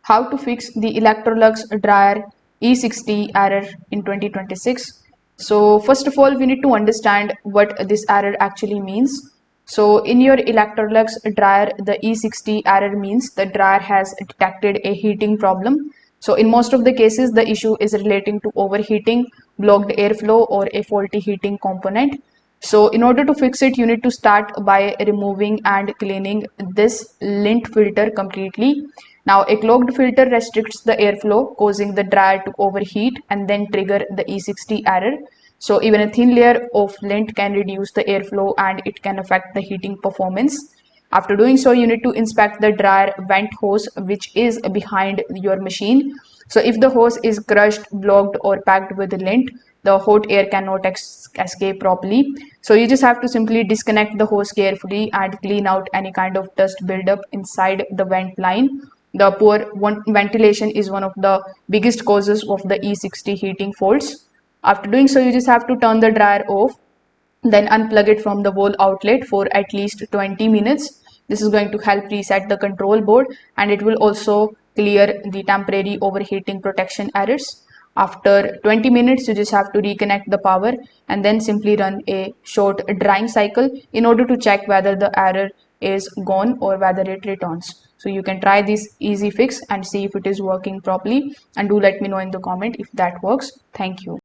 how to fix the Electrolux dryer E60 error in 2026. So first of all, we need to understand what this error actually means. So in your Electrolux dryer, the E60 error means the dryer has detected a heating problem. So in most of the cases, the issue is relating to overheating, blocked airflow, or a faulty heating component. So in order to fix it, you need to start by removing and cleaning this lint filter completely. Now, a clogged filter restricts the airflow, causing the dryer to overheat and then trigger the E60 error. So even a thin layer of lint can reduce the airflow and it can affect the heating performance. After doing so, you need to inspect the dryer vent hose, which is behind your machine. So if the hose is crushed, blocked, or packed with lint, the hot air cannot escape properly. So you just have to simply disconnect the hose carefully and clean out any kind of dust buildup inside the vent line. The poor ventilation is one of the biggest causes of the E60 heating faults. After doing so, you just have to turn the dryer off, then unplug it from the wall outlet for at least 20 minutes. This is going to help reset the control board, and it will also clear the temporary overheating protection errors. After 20 minutes, you just have to reconnect the power and then simply run a short drying cycle in order to check whether the error is gone or whether it returns. So you can try this easy fix and see if it is working properly, and do let me know in the comment if that works. Thank you.